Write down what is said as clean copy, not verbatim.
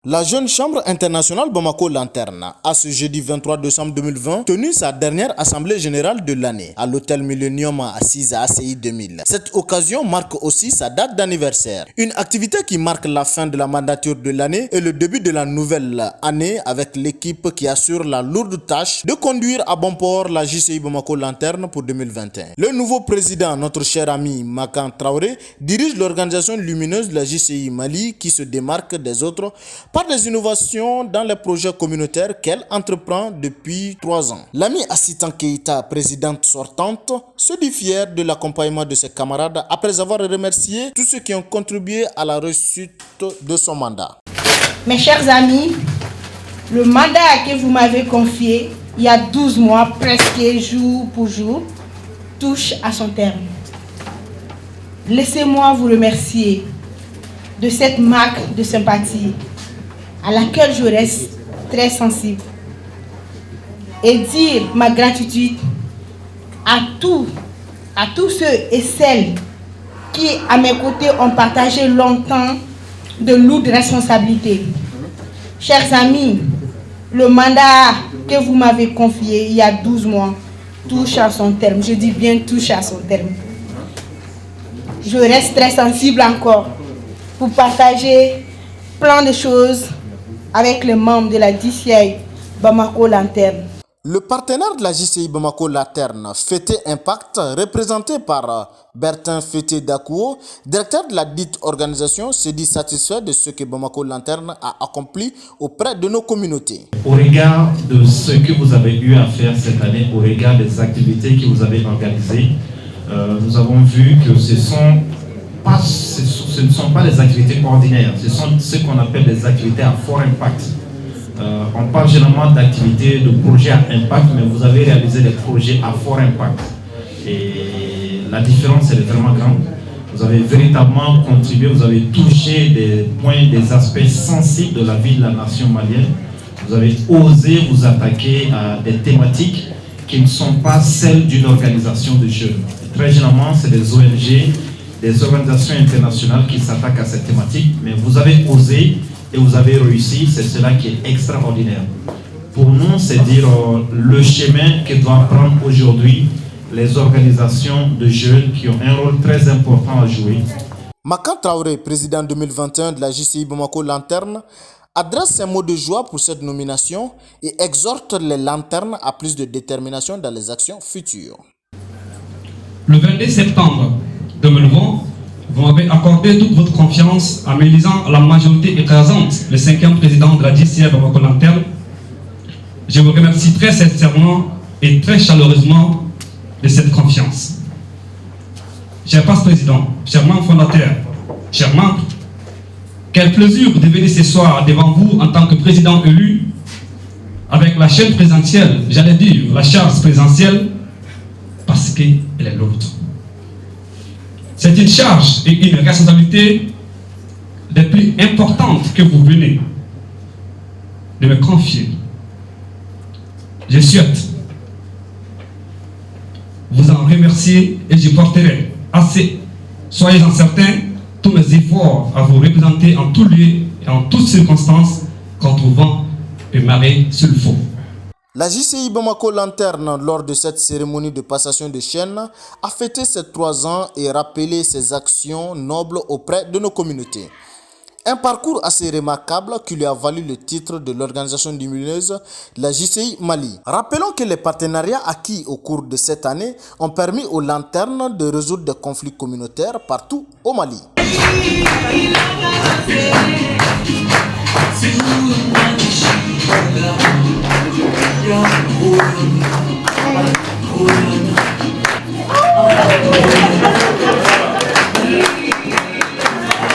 La jeune chambre internationale Bamako Lanterne a ce jeudi 23 décembre 2020 tenu sa dernière assemblée générale de l'année à l'hôtel Millennium assise à ACI 2000. Cette occasion marque aussi sa date d'anniversaire. Une activité qui marque la fin de la mandature de l'année et le début de la nouvelle année avec l'équipe qui assure la lourde tâche de conduire à bon port la JCI Bamako Lanterne pour 2021. Le nouveau président, notre cher ami Makan Traoré, dirige l'organisation lumineuse de la JCI Mali qui se démarque des autres par des innovations dans les projets communautaires qu'elle entreprend depuis 3 ans. L'ami Assitan Keïta, présidente sortante, se dit fière de l'accompagnement de ses camarades après avoir remercié tous ceux qui ont contribué à la réussite de son mandat. Mes chers amis, le mandat que vous m'avez confié il y a 12 mois, presque jour pour jour, touche à son terme. Laissez-moi vous remercier de cette marque de sympathie à laquelle je reste très sensible et dire ma gratitude à tous ceux et celles qui à mes côtés ont partagé longtemps de lourdes responsabilités. Chers amis, le mandat que vous m'avez confié il y a 12 mois touche à son terme. Je dis bien touche à son terme. Je reste très sensible encore pour partager plein de choses avec les membres de la JCI Bamako Lanterne. Le partenaire de la JCI Bamako Lanterne, Fété Impact, représenté par Bertin Fété Dakouo, directeur de la dite organisation, se dit satisfait de ce que Bamako Lanterne a accompli auprès de nos communautés. Au regard de ce que vous avez eu à faire cette année, au regard des activités que vous avez organisées, nous avons vu que ce ne sont pas des activités ordinaires, ce sont ce qu'on appelle des activités à fort impact. On parle généralement d'activités, de projets à impact, mais vous avez réalisé des projets à fort impact. Et la différence, elle est vraiment grande. Vous avez véritablement contribué, vous avez touché des points, des aspects sensibles de la vie de la nation malienne. Vous avez osé vous attaquer à des thématiques qui ne sont pas celles d'une organisation de jeunes. Très généralement, c'est des ONG, des organisations internationales qui s'attaquent à cette thématique, mais vous avez osé et vous avez réussi, c'est cela qui est extraordinaire. Pour nous, c'est dire le chemin que doivent prendre aujourd'hui les organisations de jeunes qui ont un rôle très important à jouer. Makan Traoré, président 2021 de la JCI Bamako Lanterne, adresse ses mots de joie pour cette nomination et exhorte les lanternes à plus de détermination dans les actions futures. Le 22 septembre 2020, vous m'avez accordé toute votre confiance en m'élisant à la majorité écrasante le 5e président de la JCI Bamako Lanterne. Je vous remercie très sincèrement et très chaleureusement de cette confiance. Cher vice-président, cher membre fondateur, chers membres, quel plaisir de venir ce soir devant vous en tant que président élu avec la chaîne présidentielle, j'allais dire la charge présidentielle, parce qu'elle est l'autre. C'est une charge et une responsabilité des plus importantes que vous venez de me confier. Je souhaite vous en remercier et je porterai assez, soyez-en certains, tous mes efforts à vous représenter en tout lieu et en toutes circonstances contre vent et marée s'il faut. La JCI Bamako Lanterne, lors de cette cérémonie de passation de chaîne, a fêté ses 3 ans et rappelé ses actions nobles auprès de nos communautés. Un parcours assez remarquable qui lui a valu le titre de l'organisation lumineuse, la JCI Mali. Rappelons que les partenariats acquis au cours de cette année ont permis aux lanternes de résoudre des conflits communautaires partout au Mali.